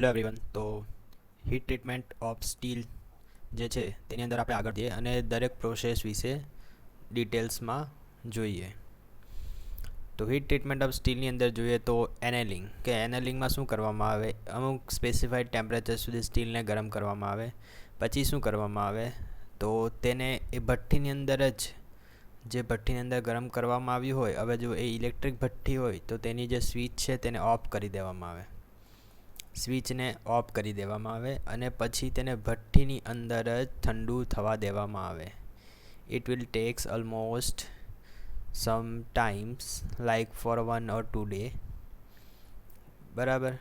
Hello everyone. તો heat treatment of steel જે છે તેની અંદર આપણે આગળ જઈએ અને દરેક પ્રોસેસ વિશે ડિટેલ્સમાં જોઈએ. તો હીટ ટ્રીટમેન્ટ ઓફ સ્ટીલની અંદર જોઈએ તો એનેલિંગ, કે એનેલિંગમાં શું કરવામાં આવે, અમુક સ્પેસિફાઈડ ટેમ્પરેચર સુધી સ્ટીલને ગરમ કરવામાં આવે. પછી શું કરવામાં આવે, તો તેને એ ભઠ્ઠીની અંદર જે ભઠ્ઠીની અંદર ગરમ કરવામાં આવ્યું હોય, હવે જો એ ઇલેક્ટ્રિક ભઠ્ઠી હોય તો તેની જે સ્વિચ છે તેને ઓફ કરી દેવામાં આવે. સ્વિચને ઓફ કરી દેવામાં આવે અને પછી તેને ભઠ્ઠીની અંદર જ ઠંડુ થવા દેવામાં આવે. It will takes almost some times like for 1 or 2 day. બરાબર.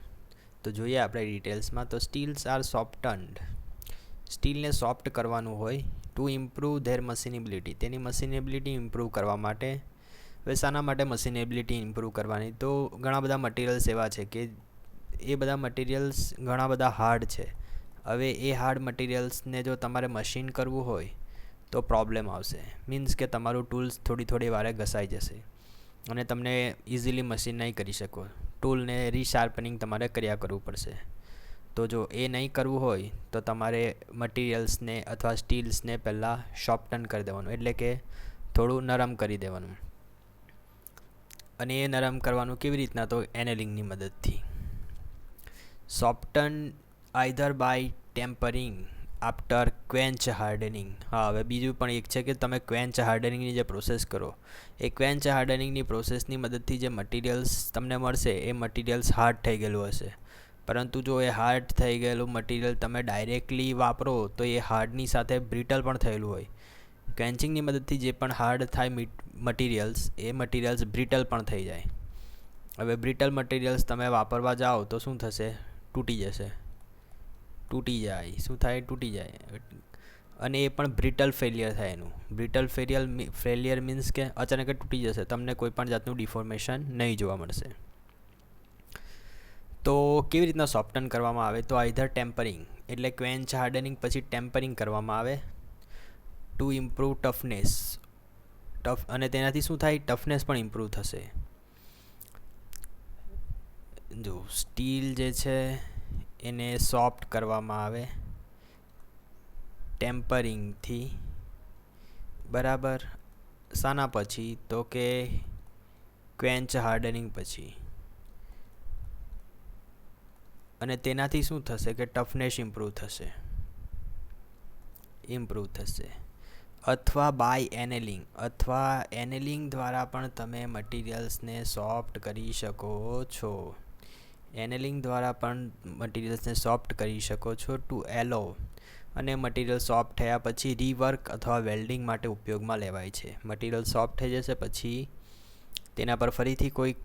તો જોઈએ આપણે ડિટેલ્સમાં. તો સ્ટીલ્સ આર સોફ્ટન્ડ. સ્ટીલને સોફ્ટ કરવાનું હોય ટુ ઇમ્પ્રૂવ ધેર મશીનેબિલિટી, તેની મશીનેબિલિટી ઇમ્પ્રૂવ કરવા માટે. હવે શાના માટે મશીનેબિલિટી ઇમ્પ્રૂવ કરવાની, તો ઘણા બધા મટીરિયલ્સ એવા છે કે એ બધા મટીરિયલ્સ ઘણા બધા હાર્ડ છે. હવે એ હાર્ડ મટીરિયલ્સને જો તમારે મશીન કરવું હોય તો પ્રોબ્લેમ આવશે. મીન્સ કે તમારું ટૂલ્સ થોડી વારે ઘસાઈ જશે અને તમને ઇઝીલી મશીન નહીં કરી શકો. ટૂલને રીશાર્પનિંગ તમારે કર્યા કરવું પડશે. તો જો એ નહીં કરવું હોય તો તમારે મટીરિયલ્સને અથવા સ્ટીલ્સને પહેલાં સોફ્ટન કરી દેવાનું, એટલે કે થોડું નરમ કરી દેવાનું. અને એ નરમ કરવાનું કેવી રીતના, તો એનેલિંગની મદદથી. Soften either by tempering after quench hardening. હા, હવે બીજું પણ એક છે કે તમે ક્વેન્ચ હાર્ડનિંગની જે પ્રોસેસ કરો, એ ક્વેન્ચ હાર્ડનિંગની પ્રોસેસની મદદથી જે મટીરિયલ્સ તમને મળશે એ મટીરિયલ્સ હાર્ડ થઈ ગયેલું હશે. પરંતુ જો એ હાર્ડ થઈ ગયેલું મટીરિયલ તમે ડાયરેક્ટલી વાપરો તો એ હાર્ડની સાથે બ્રિટલ પણ થયેલું હોય. ક્વેન્ચિંગની મદદથી જે પણ હાર્ડ થાય મટીરિયલ્સ, એ મટીરિયલ્સ બ્રિટલ પણ થઈ જાય. હવે બ્રિટલ મટીરિયલ્સ તમે વાપરવા જાઓ તો શું થશે, તૂટી જાય. શું થાય, તૂટી જાય. અને એ પણ બ્રિટલ ફેલિયર થાય. એનું બ્રિટલ ફેલિયર મીન્સ કે અચાનક જ તૂટી જશે, તમને કોઈ પણ જાતનું ડિફોર્મેશન નહીં જોવા મળશે. તો કેવી રીતના સોફ્ટન કરવામાં આવે, તો આઈધર ટેમ્પરિંગ, એટલે ક્વેન્ચ હાર્ડનિંગ પછી ટેમ્પરિંગ કરવામાં આવે ટુ ઇમ્પ્રૂવ ટફનેસ. અને તેનાથી શું થાય, ટફનેસ પણ ઇમ્પ્રૂવ થશે. જો સ્ટીલ જે છે એને સોફ્ટ કરવામાં આવે ટેમ્પરિંગથી. બરાબર. શાના પછી, તો કે ક્વેન્ચ હાર્ડનિંગ પછી. અને તેનાથી શું થશે કે ટફનેસ ઇમ્પ્રૂવ થશે. અથવા બાય એનેલિંગ, અથવા એનેલિંગ દ્વારા પણ તમે મટીરિયલ્સને સોફ્ટ કરી શકો છો. ટુ એલો. અને મટીરિયલ સોફ્ટ થયા પછી રીવર્ક અથવા વેલ્ડિંગ માટે ઉપયોગમાં લેવાય છે. મટીરિયલ સોફ્ટ થઈ જશે પછી તેના પર ફરીથી કોઈ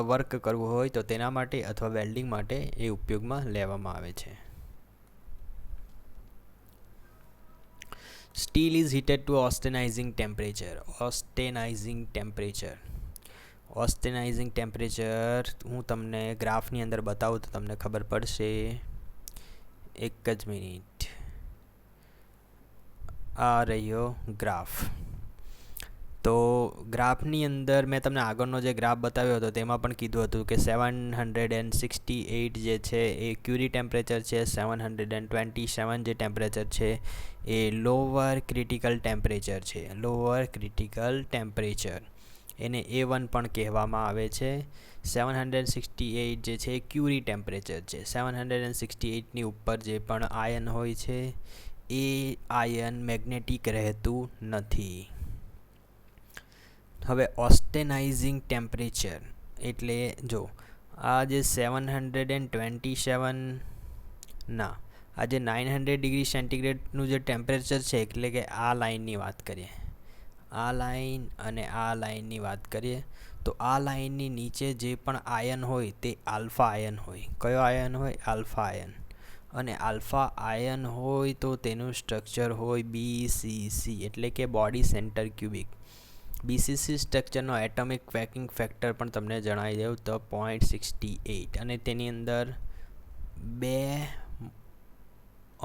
વર્ક કરવું હોય તો તેના માટે અથવા વેલ્ડિંગ માટે એ ઉપયોગમાં લેવામાં આવે છે. Steel is heated to austenitizing temperature. હું તમને ગ્રાફની અંદર બતાવું તો તમને ખબર પડશે. એક જ મિનિટ. આ રહ્યો ગ્રાફ. તો ગ્રાફની અંદર મેં તમને આગળનો જે ગ્રાફ બતાવ્યો હતો તેમાં પણ કીધું હતું કે 768 જે છે એ ક્યુરી ટેમ્પરેચર છે. 727 જે ટેમ્પરેચર છે એ લોઅર ક્રિટિકલ ટેમ્પરેચર. એને A1 પણ કહેવામાં આવે છે. 768 જે છે એ ક્યુરી ટેમ્પરેચર છે. 768ની ઉપર જે પણ આયન હોય છે એ આયન મેગ્નેટિક રહેતું નથી. હવે ઓસ્ટેનાઇઝિંગ ટેમ્પરેચર એટલે જો આ જે 727 ના આ જે 900 ડિગ્રી સેન્ટીગ્રેડનું જે ટેમ્પરેચર છે, એટલે કે આ લાઇનની વાત કરીએ, આ લાઇન અને આ લાઇનની વાત કરીએ તો આ લાઇનની નીચે જે પણ આયન હોય તે આલ્ફા આયન હોય. કયો આયન હોય, આલ્ફા આયન. અને આલ્ફા આયન હોય તો તેનું સ્ટ્રક્ચર હોય BCC, એટલે કે બોડી સેન્ટર ક્યુબિક. BCC સ્ટ્રક્ચરનો એટોમિક ક્વેકિંગ ફેક્ટર પણ તમને જણાવી દઉં તો 0.68. અને તેની અંદર 2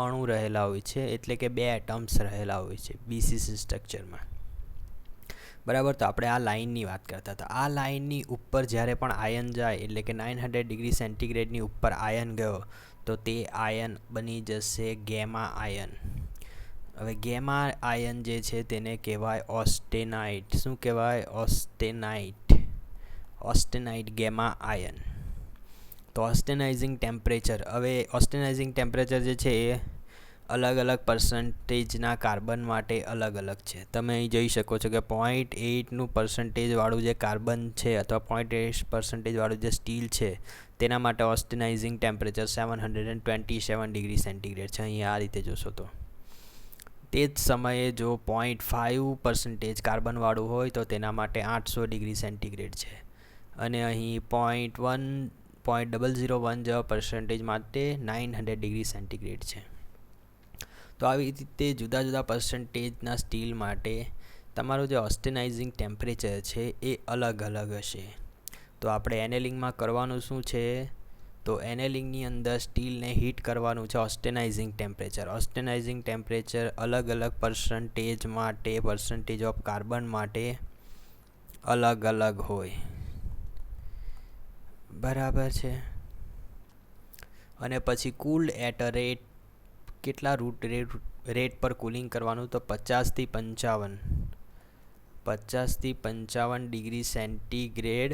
અણુ રહેલા હોય છે, એટલે કે 2 એટમ્સ રહેલા હોય છે BCC સ્ટ્રક્ચરમાં. બરાબર. તો આપણે આ લાઇનની વાત કરતા હતા. આ લાઇનની ઉપર જ્યારે પણ આયન જાય એટલે કે 900 ડિગ્રી સેન્ટીગ્રેડની ઉપર આયન ગયો તો તે આયન બની જશે ગેમા આયન. હવે ગેમા આયન જે છે તેને કહેવાય ઓસ્ટેનાઇટ. શું કહેવાય? Austenite gamma iron. તો ઓસ્ટેનાઇઝિંગ ટેમ્પરેચર, હવે ઓસ્ટેનાઇઝિંગ ટેમ્પરેચર જે છે એ અલગ અલગ પર્સન્ટેજના કાર્બન માટે અલગ અલગ છે. તમે અહીં જોઈ શકો છો કે 0.8નું પર્સન્ટેજવાળું જે કાર્બન છે અથવા 0.8% જે સ્ટીલ છે તેના માટે ઓસ્ટેનાઇઝિંગ ટેમ્પરેચર 727 ડિગ્રી સેન્ટીગ્રેડ છે. અહીં આ રીતે જોશો તો તે જ સમયે જો 0.5% કાર્બનવાળું હોય તો તેના માટે 800 ડિગ્રી સેન્ટીગ્રેડ છે. અને અહીં 0.001 જેવા પર્સન્ટેજ માટે 900 ડિગ્રી સેન્ટીગ્રેડ છે. તો આવી રીતે જુદા જુદા પર્સન્ટેજના સ્ટીલ માટે તમારું જે ઓસ્ટેનાઇઝિંગ ટેમ્પરેચર છે એ અલગ અલગ હશે. તો આપણે એનેલિંગમાં કરવાનું શું છે? તો એનેલિંગની અંદર સ્ટીલને હીટ કરવાનું છે ઓસ્ટેનાઇઝિંગ ટેમ્પરેચર. ઓસ્ટેનાઇઝિંગ ટેમ્પરેચર અલગ અલગ પર્સન્ટેજ માટે, પર્સન્ટેજ ઓફ કાર્બન માટે અલગ અલગ હોય. બરાબર છે. અને પછી કુલ્ડ એટ અ રેટ, કેટલા રેટ પર કુલિંગ કરવાનું? તો 50 થી 55 ડિગ્રી સેન્ટીગ્રેડ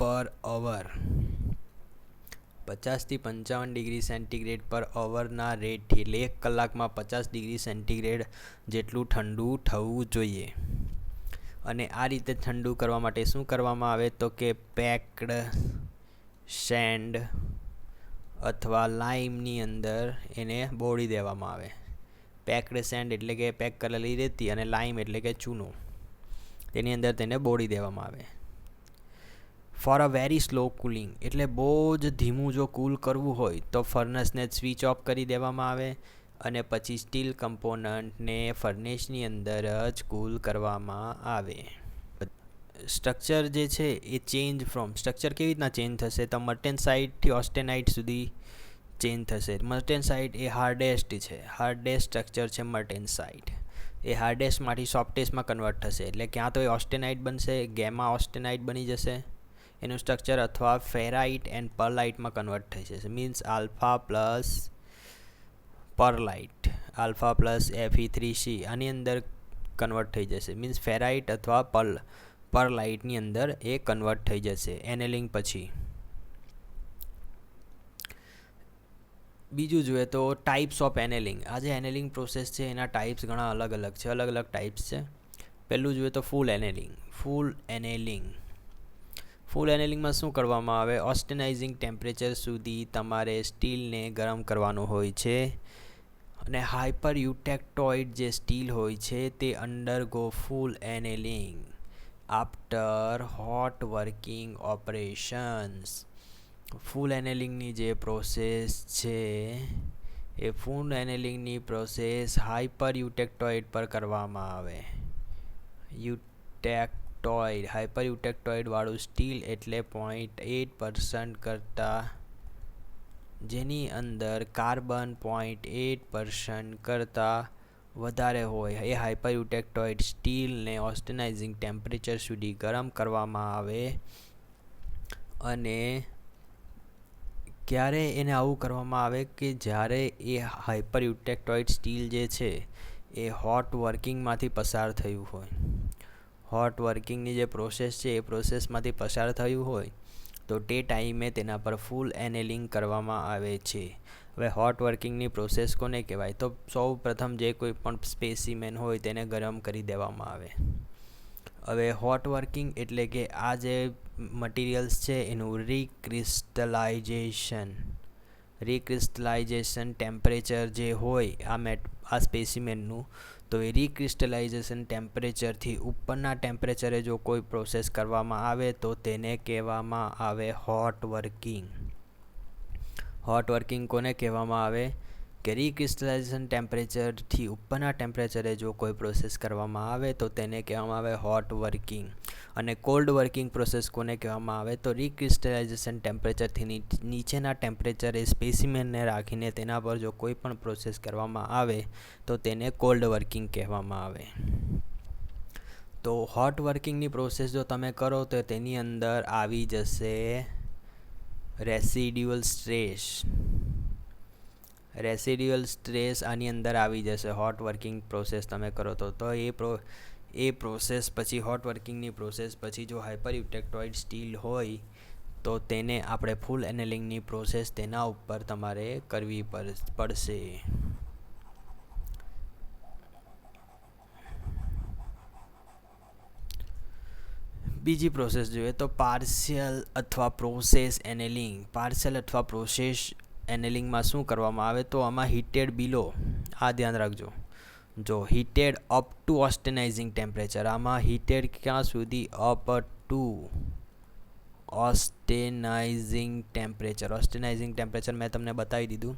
પર અવર. 50 થી 55 ડિગ્રી સેન્ટીગ્રેડ પર અવરના રેટથી એટલે 1 કલાકમાં 50 ડિગ્રી સેન્ટીગ્રેડ જેટલું ઠંડુ થવું જોઈએ. અને આ રીતે ઠંડુ કરવા માટે શું કરવામાં આવે? તો કે પેક્ડ સેન્ડ અથવા લાઇમની અંદર એને બોળી દેવામાં આવે. પેક્ડ સેન્ડ એટલે કે પેક કરેલી રેતી અને લાઇમ એટલે કે ચૂનો, તેની અંદર તેને બોળી દેવામાં આવે. For a very slow cooling એટલે બહુ જ ધીમું જો કૂલ કરવું હોય તો ફર્નેસને સ્વિચ ઓફ કરી દેવામાં આવે અને પછી સ્ટીલ કમ્પોનન્ટને ફર્નેસની અંદર જ કૂલ કરવામાં આવે. સ્ટ્રક્ચર જે છે એ સ્ટ્રક્ચર કેવી રીતના ચેન્જ થશે? તો મર્ટેનસાઇટથી ઓસ્ટેનાઇટ સુધી ચેન્જ થશે. મર્ટેનસાઇટ એ હાર્ડેસ્ટ સ્ટ્રક્ચર છે. મર્ટેનસાઇટ એ હાર્ડેસ્ટમાંથી સોફ્ટેસ્ટમાં કન્વર્ટ થશે. એટલે ક્યાં તો એ ઓસ્ટેનાઇટ બનશે, ગેમા ઓસ્ટેનાઇટ બની જશે એનું સ્ટ્રક્ચર, અથવા ફેરાઇટ એન્ડ પર્લાઇટમાં કન્વર્ટ થઈ જશે. Means alpha plus pearlite, alpha plus Fe3C આની અંદર કન્વર્ટ થઈ જશે. મીન્સ ફેરાઇટ અથવા પર્લાઇટની અંદર એ કન્વર્ટ થઈ જશે એનેલિંગ પછી. બીજું જોઈએ તો ટાઈપ્સ ઓફ એનેલિંગ. આ જે એનેલિંગ પ્રોસેસ છે એના ટાઈપ્સ ઘણા અલગ અલગ છે. અલગ અલગ ટાઈપ્સ છે. પહેલું જોઈએ તો ફૂલ એનેલિંગમાં શું કરવામાં આવે? ઓસ્ટેનાઇઝિંગ ટેમ્પરેચર સુધી તમારે સ્ટીલને ગરમ કરવાનું હોય છે અને હાઇપર યુટેક્ટોઇડ જે સ્ટીલ હોય છે તે undergo full annealing after hot working operations. Full એનેલિંગની જે પ્રોસેસ છે એ ફૂલ એનેલિંગની પ્રોસેસ હાઇપર યુટેક્ટોઇડ પર કરવામાં આવે. હાઇપર યુટેક્ટોઇડ વાળું સ્ટીલ એટલે 0.8% કરતાં, જેની અંદર કાર્બન 0.8% કરતાં વધારે હોય એ હાઇપર યુટેક્ટોઇડ સ્ટીલને ઓસ્ટેનાઇઝિંગ ટેમ્પરેચર સુધી ગરમ કરવામાં આવે. અને ક્યારે એને આવું કરવામાં આવે કે જ્યારે એ હાઇપર યુટેક્ટોઇડ સ્ટીલ જે છે એ હોટ વર્કિંગમાંથી પસાર થયું હોય. હોટ વર્કિંગની જે પ્રોસેસ છે એ પ્રોસેસમાંથી પસાર થયું હોય તો તે ટાઈમે તેના પર ફૂલ એનેલિંગ કરવામાં આવે છે. હવે હોટ વર્કિંગની પ્રોસેસ કોને કહેવાય? તો સૌ પ્રથમ જે કોઈ પણ સ્પેસીમેન હોય તેને ગરમ કરી દેવામાં આવે. હવે હોટ વર્કિંગ એટલે કે આ જે મટીરિયલ્સ છે એનું રીક્રિસ્ટલાઇઝેશન ટેમ્પરેચર જે હોય આ સ્પેસીમેનનું, તો એ રીક્રિસ્ટલાઇઝેશન ટેમ્પરેચરથી ઉપરના ટેમ્પરેચરે જો કોઈ પ્રોસેસ કરવામાં આવે તો તેને કહેવામાં આવે હોટ વર્કિંગ. હોટ વર્કિંગ કોને કહેવામાં આવે? કે રીક્રિસ્ટલાઇઝેશન ટેમ્પરેચરથી ઉપરના ટેમ્પરેચરે જો કોઈ પ્રોસેસ કરવામાં આવે તો તેને કહેવામાં આવે હોટ વર્કિંગ. અને કોલ્ડ વર્કિંગ પ્રોસેસ કોને કહેવામાં આવે? તો રીક્રિસ્ટલાઇઝેશન ટેમ્પરેચરથી નીચેના ટેમ્પરેચરે સ્પેસીમેનને રાખીને તેના પર જો કોઈ પણ પ્રોસેસ કરવામાં આવે તો તેને કોલ્ડ વર્કિંગ કહેવામાં આવે. તો હોટ વર્કિંગની પ્રોસેસ જો તમે કરો તો તેની અંદર આવી જશે રેસિડ્યુઅલ સ્ટ્રેસ આની અંદર આવી જશે હોટ વર્કિંગ પ્રોસેસ તમે કરો તો એ પ્રોસેસ પછી હોટ વર્કિંગની પ્રોસેસ પછી જો હાઇપર યુટેક્ટોઇડ સ્ટીલ હોય તો તેને આપણે ફૂલ એનેલિંગની પ્રોસેસ તેના ઉપર તમારે કરવી પડશે. બીજી પ્રોસેસ જોઈએ તો પાર્શિયલ અથવા પ્રોસેસ એનેલિંગમાં શું કરવામાં આવે તો આમાં હીટેડ બિલો, આ ધ્યાન રાખજો, જો heated up to austenitizing temperature, આમાં હીટેડ ક્યાં સુધી? અપ ટુ ઓસ્ટેનાઇઝિંગ ટેમ્પરેચર મેં તમને બતાવી દીધું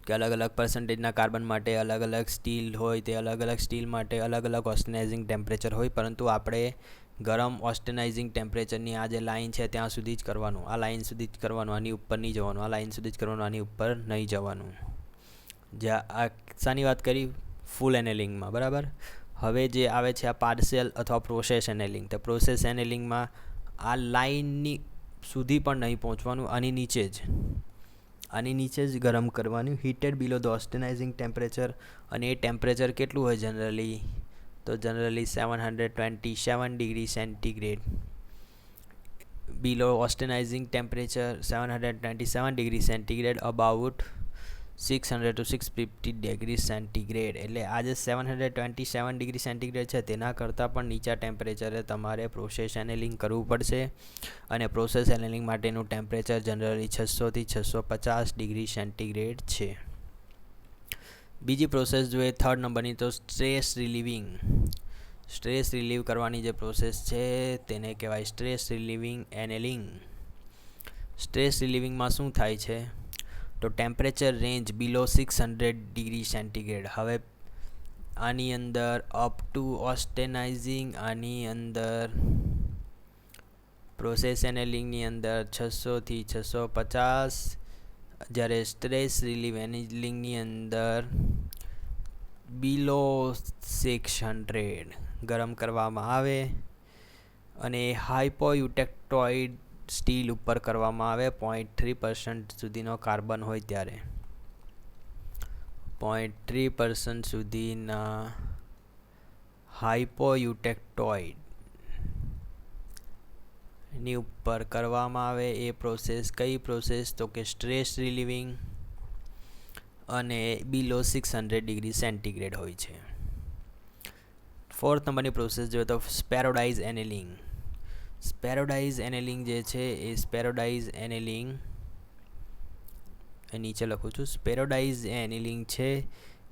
કે અલગ અલગ પર્સન્ટેજના કાર્બન માટે અલગ અલગ સ્ટીલ હોય, તે અલગ અલગ સ્ટીલ માટે અલગ અલગ ઓસ્ટેનાઇઝિંગ ટેમ્પરેચર હોય, પરંતુ આપણે ગરમ ઓસ્ટેનાઇઝિંગ ટેમ્પરેચરની આ જે લાઇન છે ત્યાં સુધી જ કરવાનું, આ લાઇન સુધી જ કરવાનું, આની ઉપર નહીં જવાનું, આ લાઇન સુધી જ કરવાનું, આની ઉપર નહીં જવાનું. જ્યાં આ શાની વાત કરી? ફૂલ એનેલિંગમાં, બરાબર. હવે જે આવે છે આ પાર્શિયલ અથવા પ્રોસેસ એનેલિંગ, તો પ્રોસેસ એનેલિંગમાં આ લાઇનની સુધી પણ નહીં પહોંચવાનું, આની નીચે જ ગરમ કરવાનું, heated below the austenitizing temperature. અને એ ટેમ્પરેચર કેટલું હોય જનરલી? તો generally 727 degree centigrade. Below austenitizing temperature 727 degree centigrade, about 600 to 650 degree centigrade. એટલે આ જે 727 ડિગ્રી સેન્ટીગ્રેડ છે તેના કરતાં પણ નીચા ટેમ્પરેચરે તમારે પ્રોસેસ એનેલિંગ કરવું પડશે. અને પ્રોસેસ એનેલિંગ માટેનું ટેમ્પરેચર જનરલી 600 થી 650 ડિગ્રી સેન્ટીગ્રેડ છે. બીજી પ્રોસેસ જોઈએ થર્ડ નંબરની, તો સ્ટ્રેસ રિલીવ કરવાની જે પ્રોસેસ છે તેને કહેવાય સ્ટ્રેસ રિલીવિંગ એનેલિંગ. સ્ટ્રેસ રિલીવિંગમાં શું થાય છે તો ટેમ્પરેચર રેન્જ બિલો 600 ડિગ્રી સેન્ટીગ્રેડ. હવે આની અંદર અપ ટુ ઓસ્ટેનાઇઝિંગ, આની અંદર પ્રોસેસ એનેલિંગની અંદર 600 થી 650, જ્યારે સ્ટ્રેસ રિલીવ એનેલિંગની અંદર બિલો 600 ગરમ કરવામાં આવે. અને હાઇપોયુટેક્ટોઇડ સ્ટીલ ઉપર કરવામાં આવે 0.3% સુધીનો કાર્બન હોય ત્યારે, 0.3% સુધીના હાઇપોયુટેક્ટોઇડ ની ઉપર કરવામાં આવે. એ પ્રોસેસ કઈ પ્રોસેસ? તો કે સ્ટ્રેસ રિલીવિંગ, અને બિલો 600 ડિગ્રી સેન્ટીગ્રેડ હોય છે. ફોર્થ નંબરની પ્રોસેસ જોઈએ તો સ્પેરોડાઇઝ એનેલિંગ જે છે એ નીચે લખું છું. સ્પેરોડાઇઝ એનેલિંગ છે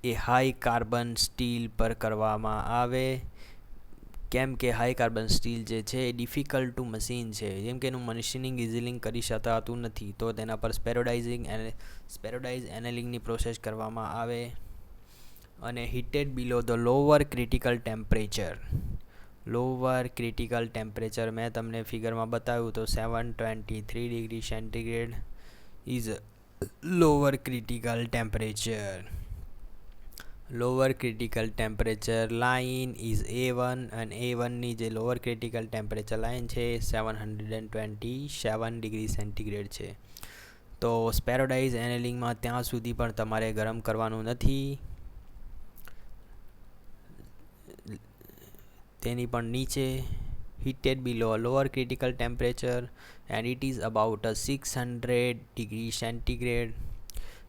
એ હાઈ કાર્બન સ્ટીલ પર કરવામાં આવે. કેમ કે હાઈ કાર્બન સ્ટીલ જે છે એ ડિફિકલ્ટ ટુ મશીન છે, જેમ કે એનું મશીનિંગ ઇઝીલી કરી શકાતું નથી, તો તેના પર સ્પેરોડાઇઝ એનેલિંગની પ્રોસેસ કરવામાં આવે. અને heated below the lower critical temperature મેં તમને ફિગરમાં બતાવ્યું તો 723 degree centigrade is lower critical temperature line is A1, અને A1ની જે લોઅર ક્રિટિકલ ટેમ્પરેચર લાઇન છે 727 ડિગ્રી સેન્ટીગ્રેડ છે. તો સ્પેરોડાઇઝ એનેલિંગમાં ત્યાં સુધી પણ તમારે ગરમ કરવાનું નથી, તેની પણ નીચે heated below lower critical temperature and it is about 600 degree centigrade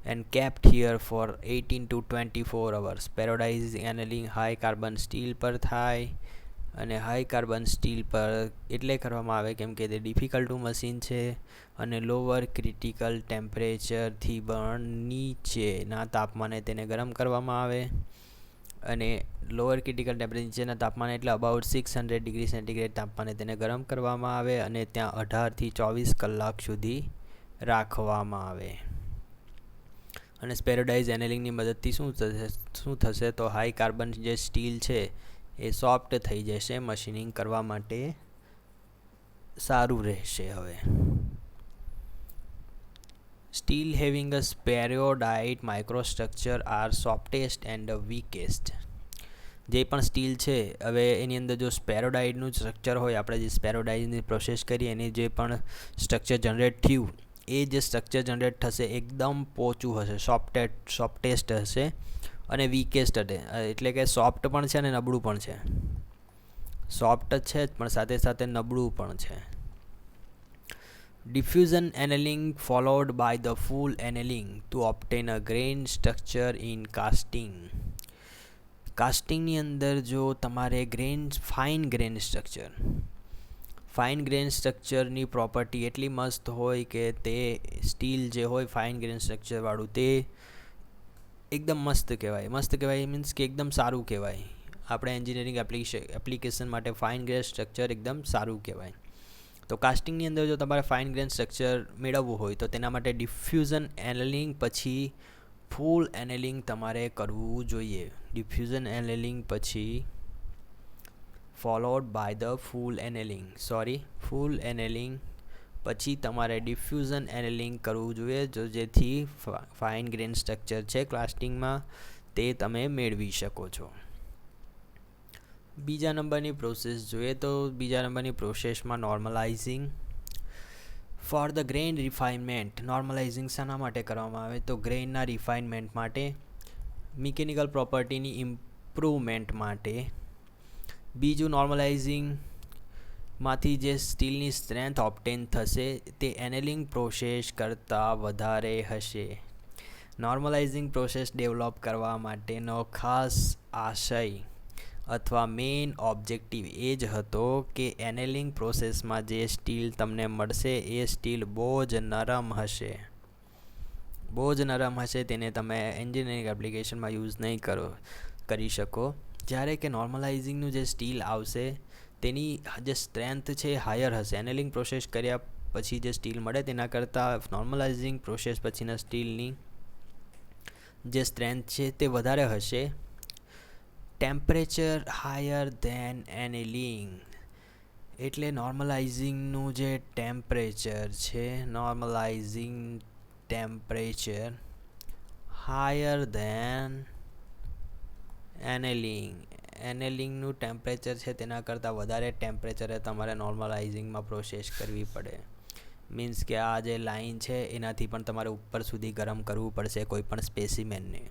and kept here for 18 to 24 hours. Periodized annealing high carbon steel પર થાય, અને હાઈ કાર્બન સ્ટીલ પર એટલે કરવામાં આવે કેમ કે તે ડિફિકલ્ટ મશીન છે અને લોઅર ક્રિટિકલ ટેમ્પરેચરથી પણ નીચેના તાપમાને તેને ગરમ કરવામાં આવે. અને લોઅર ક્રિટિકલ ટેમ્પરેચર નીચેના તાપમાને એટલે અબાઉટ 600 ડિગ્રી સેન્ટીગ્રેડ તાપમાને તેને ગરમ કરવામાં આવે અને ત્યાં 18 થી 24 કલાક સુધી રાખવામાં આવે. અને સ્પેરોડાઇઝ એનેલિંગની મદદથી શું થશે તો હાઈ કાર્બન જે સ્ટીલ છે એ સોફ્ટ થઈ જશે, મશીનિંગ કરવા માટે સારું રહેશે. હવે steel having a spheroidite microstructure are softest and weakest. જે પણ સ્ટીલ છે, હવે એની અંદર જો સ્પેરોડાઇડનું સ્ટ્રક્ચર હોય, આપણે જે સ્પેરોડાઇડની પ્રોસેસ કરી એની જે પણ સ્ટ્રક્ચર જનરેટ થયું, એ જે સ્ટ્રક્ચર જનરેટ થશે એકદમ પોચું હશે, સોફ્ટેસ્ટ હશે અને વીકેસ્ટ હશે. એટલે કે સોફ્ટ પણ છે અને નબળું પણ છે. સોફ્ટ જ છે પણ સાથે સાથે નબળું પણ છે. Diffusion annealing followed by the full annealing to obtain a grain structure in casting. કાસ્ટિંગની અંદર જો તમારે ફાઇન ગ્રેન સ્ટ્રક્ચરની પ્રોપર્ટી એટલી મસ્ત હોય કે તે સ્ટીલ જે હોય ફાઇન ગ્રેન સ્ટ્રક્ચરવાળું તે એકદમ મસ્ત કહેવાય મીન્સ કે એકદમ સારું કહેવાય. આપણે એન્જિનિયરિંગ એપ્લિકેશન માટે ફાઇન ગ્રેન સ્ટ્રક્ચર એકદમ સારું કહેવાય. તો કાસ્ટિંગની અંદર જો તમારે ફાઇન ગ્રેન સ્ટ્રક્ચર મેળવવું હોય તો તેના માટે ડિફ્યુઝન એનેલિંગ પછી ફૂલ એનેલિંગ તમારે કરવું જોઈએ. ડિફ્યુઝન એનેલિંગ પછી followed by the full annealing પછી તમારે ડિફ્યુઝન એનેલિંગ કરવું જોઈએ, જેથી ફાઇન ગ્રેન સ્ટ્રક્ચર છે કાસ્ટિંગમાં તે તમે મેળવી શકો છો. બીજા નંબરની પ્રોસેસ જોઈએ તો બીજા નંબરની પ્રોસેસમાં નોર્મલાઇઝિંગ ફોર ધ ગ્રેન રિફાઇનમેન્ટ. નોર્મલાઇઝિંગ શાના માટે કરવામાં આવે તો ગ્રેનના રિફાઇનમેન્ટ માટે, મિકેનિકલ પ્રોપર્ટીની ઇમ્પ્રુવમેન્ટ માટે. બીજું, નોર્મલાઇઝિંગમાંથી જે સ્ટીલની સ્ટ્રેન્થ ઓબ્ટેન થશે તે એનેલિંગ પ્રોસેસ કરતાં વધારે હશે. નોર્મલાઇઝિંગ પ્રોસેસ ડેવલપ કરવા માટેનો ખાસ આશય અથવા મેઇન ઓબ્જેક્ટિવ એ જ હતો કે એનેલિંગ પ્રોસેસમાં જે સ્ટીલ તમને મળશે એ સ્ટીલ બહુ જ નરમ હશે. તેને તમે એન્જિનિયરિંગ એપ્લિકેશનમાં યુઝ નહીં કરી શકો. જ્યારે કે નોર્મલાઇઝિંગનું જે સ્ટીલ આવશે તેની જે સ્ટ્રેન્થ છે એ હાયર હશે. એનેલિંગ પ્રોસેસ કર્યા પછી જે સ્ટીલ મળે તેના કરતાં નોર્મલાઇઝિંગ પ્રોસેસ પછીના સ્ટીલની જે સ્ટ્રેન્થ છે તે વધારે હશે. ટેમ્પરેચર હાયર ધેન એનેલિંગ એટલે નોર્મલાઇઝિંગનું જે ટેમ્પરેચર હાયર ધેન એનેલિંગનું ટેમ્પરેચર છે તેના કરતાં વધારે ટેમ્પરેચરે તમારે નોર્મલાઇઝિંગમાં પ્રોસેસ કરવી પડે. મીન્સ કે આ જે લાઇન છે એનાથી પણ તમારે ઉપર સુધી ગરમ કરવું પડશે કોઈ પણ સ્પેસિમેનને.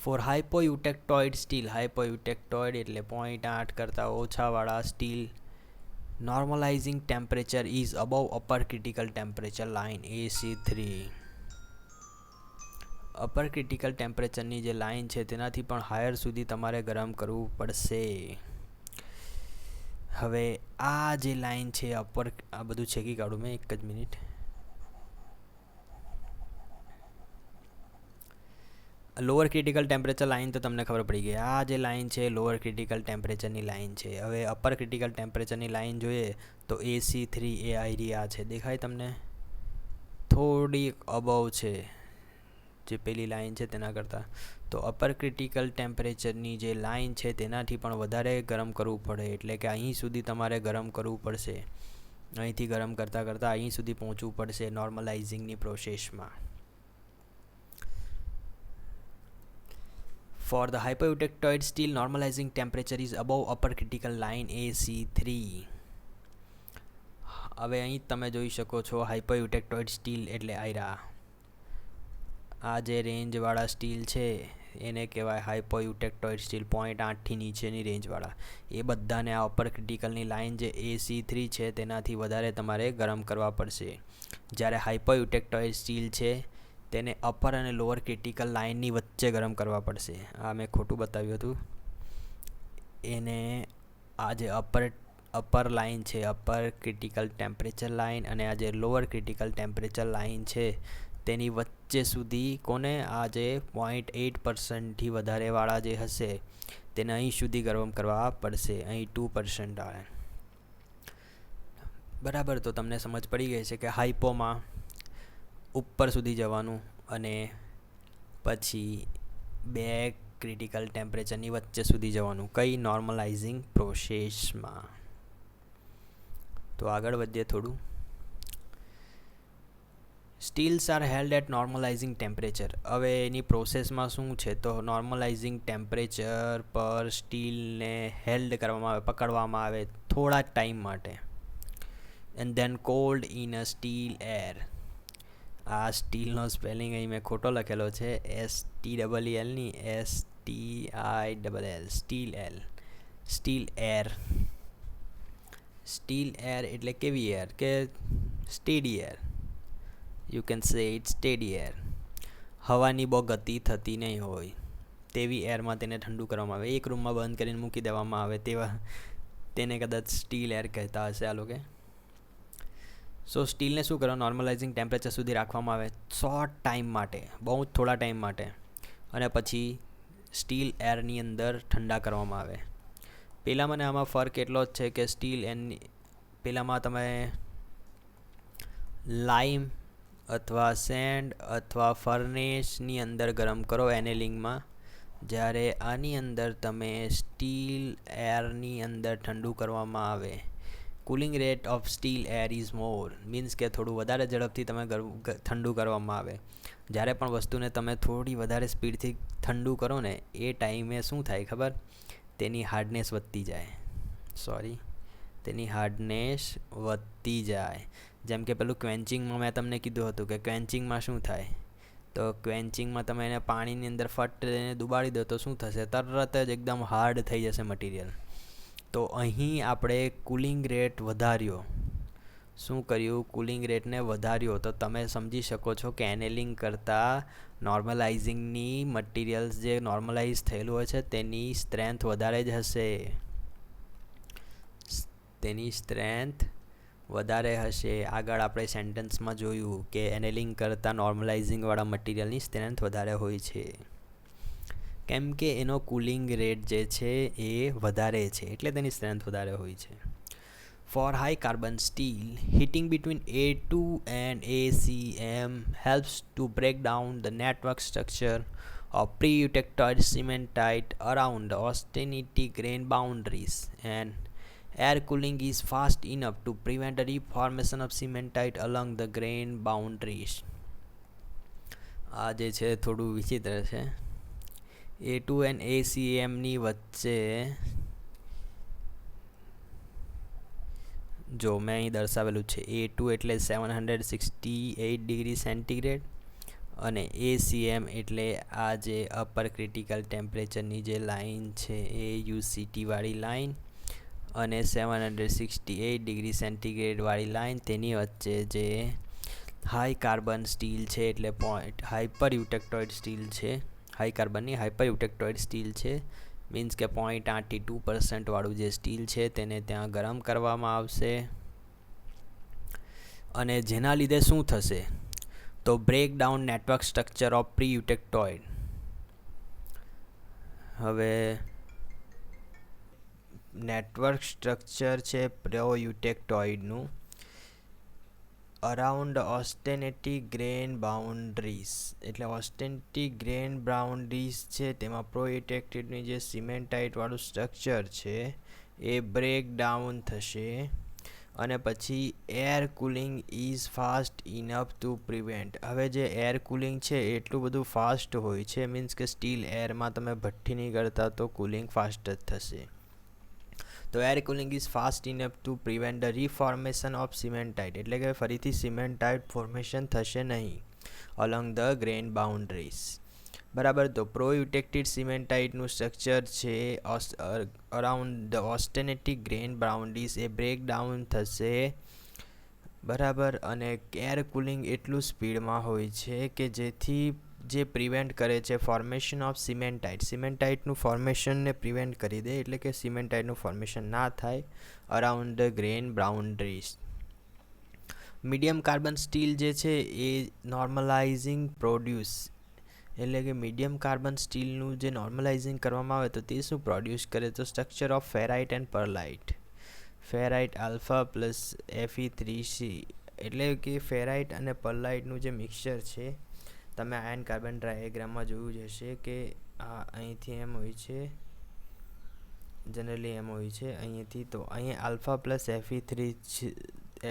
ફોર હાઇપોયુટેક્ટોઇડ સ્ટીલ, હાઇપોયુટેક્ટોઇડ એટલે 0.8 કરતાં ઓછાવાળા steel, normalizing temperature is above upper critical temperature line AC3. Upper critical ટેમ્પરેચરની જે લાઇન છે તેનાથી પણ હાયર સુધી તમારે ગરમ કરવું પડશે. હવે આ જે લાઇન છે આ બધું છેકી કાઢું મેં, એક જ minute. Lower critical temperature line તો તમને ખબર પડી ગઈ. આ જે લાઇન છે લોઅર ક્રિટિકલ ટેમ્પરેચરની લાઇન છે. હવે અપર ક્રિટિકલ ટેમ્પરેચરની લાઇન જોઈએ તો AC3 એ આ છે, દેખાય તમને? થોડી અબવ છે જે પેલી લાઇન છે તેના કરતાં. તો અપર ક્રિટિકલ ટેમ્પરેચરની જે લાઇન છે તેનાથી પણ વધારે ગરમ કરવું પડે. એટલે કે અહીં સુધી તમારે ગરમ કરવું પડશે. અહીંથી ગરમ કરતાં અહીં સુધી પહોંચવું પડશે નોર્મલાઇઝિંગની પ્રોસેસમાં. For the hypoeutectoid steel, normalizing temperature is above upper critical line AC3. હવે અહીં તમે જોઈ શકો છો હાઇપોયુટેક્ટોઇડ સ્ટીલ એટલે આ જે રેન્જવાળા સ્ટીલ છે એને કહેવાય હાઇપોયુટેક્ટોઇડ સ્ટીલ. 0.8થી નીચેની રેન્જવાળા એ બધાને આ અપર ક્રિટિકલની લાઇન જે AC3 છે તેનાથી વધારે તમારે ગરમ કરવા પડશે. જ્યારે હાઇપોયુટેક્ટોઇડ સ્ટીલ છે તેને અપર અને લોઅર ક્રિટિકલ લાઇનની વચ્ચે ગરમ કરવા પડશે. આ મેં ખોટું બતાવ્યું હતું. એને આ જે અપર લાઇન છે, અપર ક્રિટિકલ ટેમ્પરેચર લાઇન, અને આ જે લોઅર ક્રિટિકલ ટેમ્પરેચર લાઇન છે તેની વચ્ચે સુધી આ જે 0.8%થી વધારેવાળા જે હશે તેને અહીં સુધી ગરમ કરવા પડશે. અહીં 2% આવે. બરાબર, તો તમને સમજ પડી ગઈ છે કે હાઇપોમાં ઉપર સુધી જવાનું અને પછી 2 ક્રિટિકલ ટેમ્પરેચરની વચ્ચે સુધી જવાનું કઈ નોર્મલાઇઝિંગ પ્રોસેસમાં. તો આગળ વધીએ થોડું. Steels are held at normalizing temperature. હવે એની પ્રોસેસમાં શું છે, તો નોર્મલાઇઝિંગ ટેમ્પરેચર પર સ્ટીલને હેલ્ડ કરવામાં આવે, પકડવામાં આવે થોડા ટાઈમ માટે, and then cold in a steel air. આ સ્ટીલનો સ્પેલિંગ અહીં મેં ખોટો લખેલો છે, STEELની, STILL, steel air. Steel air એટલે કેવી એર, કે steady air. You can say it steady air. હવાની બહુ ગતિ થતી નહીં હોય તેવી એરમાં તેને ઠંડુ કરવામાં આવે, એક રૂમમાં બંધ કરીને મૂકી દેવામાં આવે તેવા, તેને કદાચ સ્ટીલ એર કહેતા હશે આ લોકો. સો સ્ટીલને શું કરો, નોર્મલાઇઝિંગ ટેમ્પરેચર સુધી રાખવામાં આવે શોર્ટ ટાઈમ માટે, બહુ જ થોડા ટાઈમ માટે, અને પછી સ્ટીલ એરની અંદર ઠંડા કરવામાં આવે. પહેલાં મને આમાં ફર્ક એટલો જ છે કે સ્ટીલ એરની પહેલાંમાં તમે લાઈમ અથવા સેન્ડ અથવા ફર્નેસની અંદર ગરમ કરો એનેલિંગમાં, જ્યારે આની અંદર તમે સ્ટીલ એરની અંદર ઠંડુ કરવામાં આવે. Cooling rate of steel air is more, means કે થોડું વધારે ઝડપથી તમે ઠંડુ કરવામાં આવે. જ્યારે પણ વસ્તુને તમે થોડી વધારે સ્પીડથી ઠંડુ કરો ને એ ટાઈમે શું થાય ખબર, તેની હાર્ડનેસ વધતી જાય. તેની હાર્ડનેસ વધતી જાય. જેમ કે પેલું ક્વેન્ચિંગમાં મેં તમને કીધું હતું કે ક્વેન્ચિંગમાં શું થાય, તો ક્વેન્ચિંગમાં તમે એને પાણીની અંદર ફટ એને દુબાડી દો તો શું થશે, તરત જ એકદમ હાર્ડ થઈ જશે મટીરિયલ. તો અહીં આપણે કુલિંગ રેટ વધાર્યો. શું કર્યું, કુલિંગ રેટને વધાર્યો. તો તમે સમજી શકો છો કે એનેલિંગ કરતાં નોર્મલાઇઝિંગની મટીરિયલ્સ જે નોર્મલાઇઝ થયેલું હોય છે તેની સ્ટ્રેન્થ વધારે જ હશે. તેની સ્ટ્રેન્થ વધારે હશે. આગળ આપણે સેન્ટેન્સમાં જોયું કે એનેલિંગ કરતાં નોર્મલાઇઝિંગવાળા મટીરિયલની સ્ટ્રેન્થ વધારે હોય છે, કેમ કે એનો કુલિંગ રેટ જે છે એ વધારે છે, એટલે તેની સ્ટ્રેન્થ વધારે હોય છે. For high carbon steel, heating between A2 and ACM helps to break down the network structure of pre-eutectoid cementite around the austenity grain boundaries, and air cooling is fast enough to prevent the reformation of cementite along the grain boundaries. આ જે છે થોડું વિચિત્ર છે. A2 and ACMની વચ્ચે જો મેં અહીં દર્શાવેલું છે, A2 એટલે 768 ડિગ્રી સેન્ટીગ્રેડ અને ACM એટલે આ જે અપર ક્રિટિકલ ટેમ્પરેચરની જે લાઇન છે એ UCT વાળી લાઇન, અને 768 ડિગ્રી સેન્ટીગ્રેડવાળી લાઇન, તેની વચ્ચે જે હાઈ કાર્બન સ્ટીલ છે એટલે હાઈપર યુટેક્ટોઇડ સ્ટીલ છે, હાઈ કાર્બનની હાઈપર યુટેક્ટોઇડ સ્ટીલ છે, મીન્સ કે 0.82% વાળું જે સ્ટીલ છે તેને ત્યાં ગરમ કરવામાં આવશે. અને જેના લીધે શું થશે, તો break down network structure of pre eutectoid. હવે નેટવર્ક સ્ટ્રક્ચર છે પ્રો યુટેક્ટોઇડનું અરાઉન્ડ ઓસ્ટેનેટિક ગ્રેન બાઉન્ડ્રીઝ, એટલે ઓસ્ટેનેટિક ગ્રેન બાઉન્ડ્રીઝ છે તેમાં પ્રો યુટેક્ટોઇડની જે સિમેન્ટાઇટવાળું સ્ટ્રક્ચર છે એ બ્રેક ડાઉન થશે, અને પછી air cooling is fast enough to prevent. હવે જે એર કુલિંગ છે એટલું બધું ફાસ્ટ હોય છે, મીન્સ કે સ્ટીલ એરમાં તમે ભઠ્ઠી નહીં કરતા તો કુલિંગ ફાસ્ટ જ થશે. તો air cooling is fast enough to prevent the reformation of cementite, એટલે કે ફરીથી સિમેન્ટાઇટ ફોર્મેશન થશે નહીં અલોંગ ધ ગ્રેન બાઉન્ડ્રીઝ. બરાબર. તો પ્રો યુટેક્ટેડ સિમેન્ટાઇટનું સ્ટ્રક્ચર છે around the austenitic grain boundaries એ બ્રેક ડાઉન થશે. બરાબર. અને એર કુલિંગ એટલું સ્પીડમાં હોય છે કે જેથી જે પ્રિવેન્ટ કરે છે ફોર્મેશન ઓફ સિમેન્ટાઇટનું ફોર્મેશનને પ્રિવેન્ટ કરી દે, એટલે કે સિમેન્ટાઇટનું ફોર્મેશન ના થાય around the grain boundaries. Medium carbon steel જે છે એ નોર્મલાઇઝિંગ પ્રોડ્યુસ, એટલે કે મીડિયમ કાર્બન સ્ટીલનું જે નોર્મલાઇઝિંગ કરવામાં આવે તો તે શું પ્રોડ્યુસ કરે, તો structure of ferrite and pearlite. Ferrite alpha plus Fe3C, એટલે કે ફેરાઇટ અને પરલાઇટનું જે મિક્સચર છે, તમે આયન કાર્બન ડાયાગ્રામમાં જોયું જ હશે કે આ અહીંથી એમ હોય છે, જનરલી એમ હોય છે અહીંથી, તો અહીં આલ્ફા પ્લસ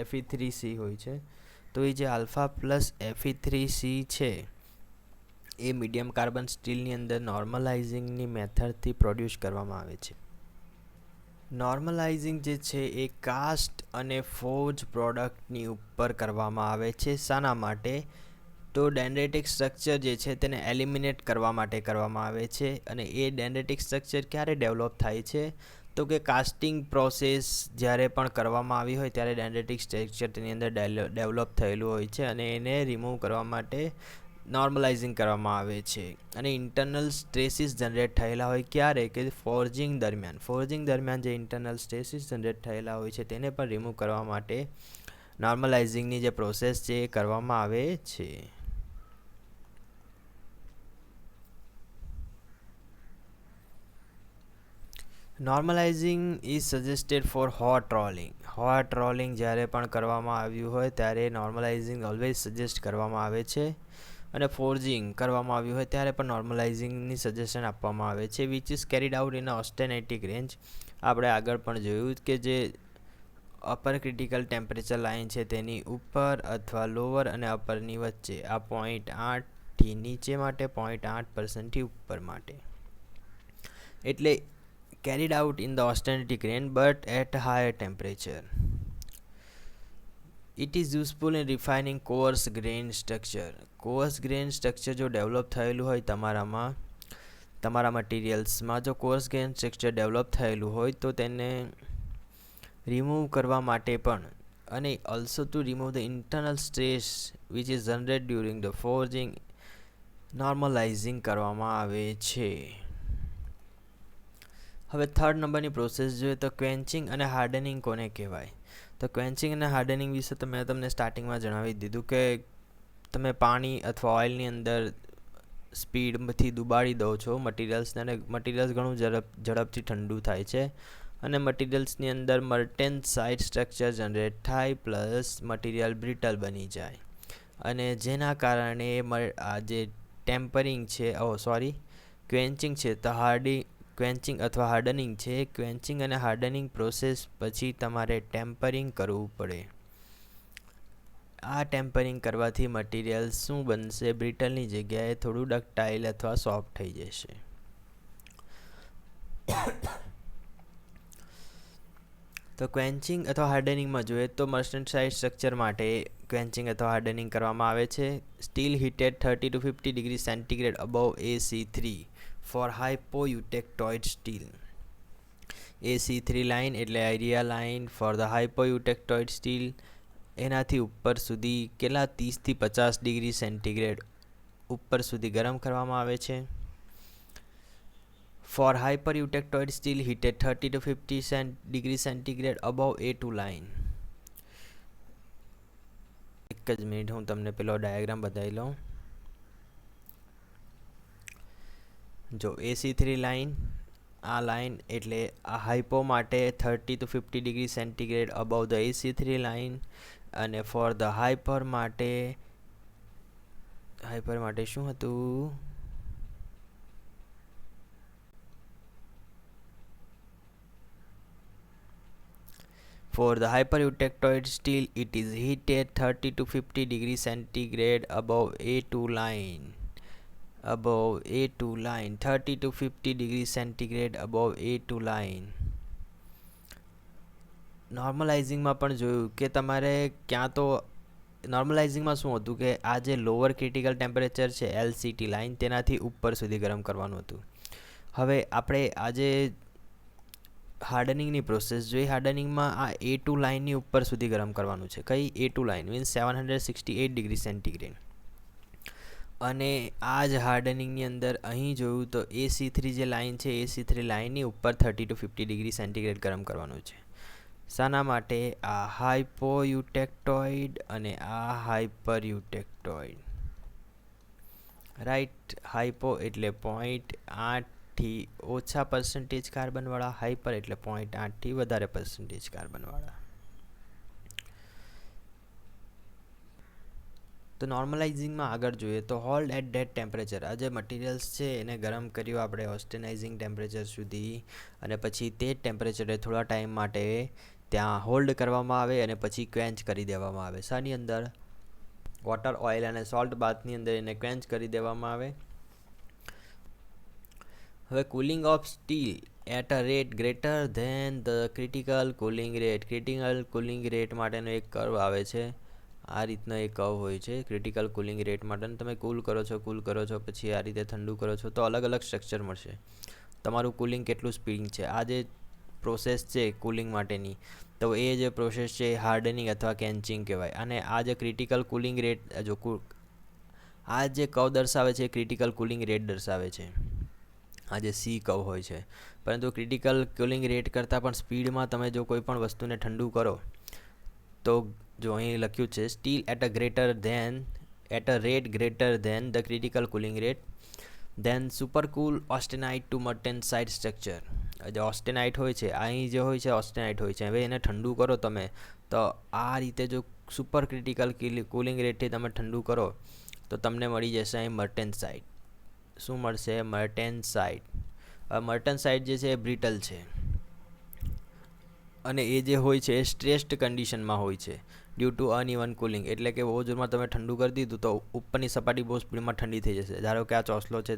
Fe3C હોય છે, તો એ જે આલ્ફા પ્લસ Fe3C છે એ મીડિયમ કાર્બન સ્ટીલની અંદર નોર્મલાઇઝિંગની મેથડથી પ્રોડ્યુસ કરવામાં આવે છે. નોર્મલાઇઝિંગ જે છે એ કાસ્ટ અને ફોર્જ પ્રોડક્ટની ઉપર કરવામાં આવે છે. શાના માટે? તો ડેન્ડ્રેટિક સ્ટ્રક્ચર જે છે તેને એલિમિનેટ કરવા માટે કરવામાં આવે છે. અને એ ડેન્ડ્રેટિક સ્ટ્રક્ચર ક્યારે ડેવલપ થાય છે? તો કે કાસ્ટિંગ પ્રોસેસ જ્યારે પણ કરવામાં આવી હોય ત્યારે ડેન્ડ્રેટિક સ્ટ્રક્ચર તેની અંદર ડેવલપ થયેલું હોય છે અને એને રિમૂવ કરવા માટે નોર્મલાઇઝિંગ કરવામાં આવે છે. અને ઇન્ટરનલ સ્ટ્રેસીસ જનરેટ થયેલા હોય ક્યારે? કે ફોર્જિંગ દરમિયાન જે ઇન્ટરનલ સ્ટ્રેસીસ જનરેટ થયેલા હોય છે તેને પણ રિમૂવ કરવા માટે નોર્મલાઇઝિંગની જે પ્રોસેસ છે એ કરવામાં આવે છે. Normalizing is suggested for hot rolling જ્યારે પણ કરવામાં આવ્યું હોય ત્યારે નોર્મલાઇઝિંગ ઓલવેઝ સજેસ્ટ કરવામાં આવે છે. અને ફોર્જિંગ કરવામાં આવ્યું હોય ત્યારે પણ નોર્મલાઇઝિંગની સજેશન આપવામાં આવે છે. Which is carried out in austenitic range. આપણે આગળ પણ જોયું કે જે અપર ક્રિટિકલ ટેમ્પરેચર લાઇન છે તેની ઉપર અથવા લોઅર અને અપરની વચ્ચે આ 0.8થી નીચે માટે, 0.8%થી ઉપર માટે. એટલે carried out in the austenitic range but at higher temperature. It is useful in refining coarse grain structure. coarse grain structure જો ડેવલપ થયેલું હોય તમારા મટીરિયલ્સમાં જો કોર્સ ગ્રેન સ્ટ્રક્ચર ડેવલપ થયેલું હોય તો તેને રિમૂવ કરવા માટે પણ અને also to remove the internal stress which is generate during the forging normalizing કરવામાં આવે છે. હવે થર્ડ નંબરની પ્રોસેસ જોઈએ તો ક્વેન્ચિંગ અને હાર્ડનિંગ કોને કહેવાય? તો ક્વેન્ચિંગ અને હાર્ડનિંગ વિશે તો મેં તમને સ્ટાર્ટિંગમાં જણાવી દીધું કે તમે પાણી અથવા ઓઇલની અંદર સ્પીડથી દુબાડી દો છો મટીરિયલ્સને અને મટીરિયલ્સ ઘણું ઝડપથી ઠંડુ થાય છે અને મટીરિયલ્સની અંદર મર્ટેન્સાઇટ સ્ટ્રક્ચર જનરેટ થાય પ્લસ મટીરિયલ બ્રિટલ બની જાય અને જેના કારણે આ જે ટેમ્પરિંગ છે ક્વેન્ચિંગ છે તો ક્વેન્ચિંગ અથવા હાર્ડનિંગ છે. ક્વેન્ચિંગ અને હાર્ડનિંગ પ્રોસેસ પછી તમારે ટેમ્પરિંગ કરવું પડે. આ ટેમ્પરિંગ કરવાથી મટીરિયલ શું બનશે? બ્રિટલની જગ્યાએ થોડું ડક્ટાઇલ અથવા સોફ્ટ થઈ જશે. તો ક્વેન્ચિંગ અથવા હાર્ડનિંગમાં જોઈએ તો મર્ટેન્સાઇટ સ્ટ્રક્ચર માટે ક્વેન્ચિંગ અથવા હાર્ડનિંગ કરવામાં આવે છે. Steel heated 30 to 50 degree centigrade above AC3 for hypoeutectoid steel. AC3 line એટલે area line for the hypoeutectoid steel એનાથી ઉપર સુધી કેટલા 30થી 50 ડિગ્રી સેન્ટીગ્રેડ ઉપર સુધી ગરમ કરવામાં આવે છે. For hypereutectoid steel heated 30 to 50 degree centigrade above A2 line. એક જ મિનિટ હું તમને પેલો ડાયાગ્રામ બતાવી લઉં. જો AC3 લાઇન આ લાઇન એટલે આ હાઇપો માટે 30 to 50 degree centigrade above the AC3 line અને ફોર ધ હાઇપર માટે શું હતું? For the hypereutectoid steel, it is heated 30 to 50 degree centigrade above A2 line. 30 to 50 degree centigrade above A2 line. નોર્મલાઇઝિંગમાં પણ જોયું કે તમારે ક્યાં તો નોર્મલાઇઝિંગમાં શું હતું કે આ જે લોઅર ક્રિટિકલ ટેમ્પરેચર છે LCT લાઇન તેનાથી ઉપર સુધી ગરમ કરવાનું હતું. હવે આપણે આજે હાર્ડનિંગની પ્રોસેસ જોઈ. હાર્ડનિંગમાં આ A2 લાઇનની ઉપર સુધી ગરમ કરવાનું છે. કઈ A2 line means 768 degree centigrade. અને આ જ હાર્ડનિંગની અંદર અહીં જોયું તો AC3 જે લાઇન છે AC3 લાઇનની ઉપર 30 to 50 ડિગ્રી સેન્ટીગ્રેડ ગરમ કરવાનું છે. શાના માટે? આ હાઇપોયુટેક્ટોઇડ અને આ હાઇપરયુટેક્ટોઇડ. રાઈટ. હાઇપો એટલે 0.8થી ઓછા પર્સન્ટેજ કાર્બનવાળા, હાઇપર એટલે 0.8થી વધારે પર્સન્ટેજ કાર્બનવાળા. તો નોર્મલાઇઝિંગમાં આગળ જોઈએ તો હોલ્ડ એટ ડેટ ટેમ્પરેચર. આ જે મટીરિયલ્સ છે એને ગરમ કર્યું આપણે ઓસ્ટેનાઇઝિંગ ટેમ્પરેચર સુધી અને પછી તે જ ટેમ્પરેચરે થોડા ટાઈમ માટે ત્યાં હોલ્ડ કરવામાં આવે અને પછી ક્વેન્ચ કરી દેવામાં આવે. શાની અંદર? વોટર, ઓઇલ અને સોલ્ટ બાથની અંદર એને ક્વેન્ચ કરી દેવામાં આવે. હવે cooling of steel at a rate greater than the critical cooling rate. Critical cooling rate માટેનો એક કર્વ આવે છે. આ રીતનો એક કર્વ હોય છે ક્રિટિકલ કુલિંગ રેટ માટેનો. તમે કૂલ કરો છો પછી આ રીતે ઠંડુ કરો છો તો અલગ અલગ સ્ટ્રક્ચર મળશે. તમારું કુલિંગ કેટલું સ્પીડ છે, આ જે પ્રોસેસ છે કુલિંગ માટેની, તો એ જે પ્રોસેસ છે એ હાર્ડનિંગ અથવા કેન્ચિંગ કહેવાય. અને આ જે ક્રિટિકલ કુલિંગ રેટ આ જે કર્વ દર્શાવે છે એ ક્રિટિકલ કુલિંગ રેટ દર્શાવે છે. આ જે સી કર્વ હોય છે. પરંતુ ક્રિટિકલ કુલિંગ રેટ કરતાં પણ સ્પીડમાં તમે જો કોઈ પણ વસ્તુને ઠંડુ કરો તો જો અહીં લખ્યું છે steel at a rate greater than the critical cooling rate then supercool austenite to martensite structure. જે ઓસ્ટેનાઇટ હોય છે, અહીં જે હોય છે ઓસ્ટેનાઇટ હોય છે, હવે એને ઠંડુ કરો તમે તો આ રીતે જો સુપર ક્રિટિકલ કુલિંગ રેટથી તમે ઠંડુ કરો તો તમને મળી જશે અહીં મર્ટેન્સાઇટ. શું મળશે? મર્ટેન્સાઇટ. મર્ટેન્સાઇટ જે છે એ બ્રિટલ છે અને એ જે હોય છે એ સ્ટ્રેસ્ડ કન્ડિશનમાં હોય છે ડ્યુ ટુ અનઇવન કુલિંગ. એટલે કે બહુ જોરમાં તમે ઠંડુ કરી દીધું તો ઉપરની સપાટી બહુ સ્પીડમાં ઠંડી થઈ જશે. ધારો કે આ ચોસલો છે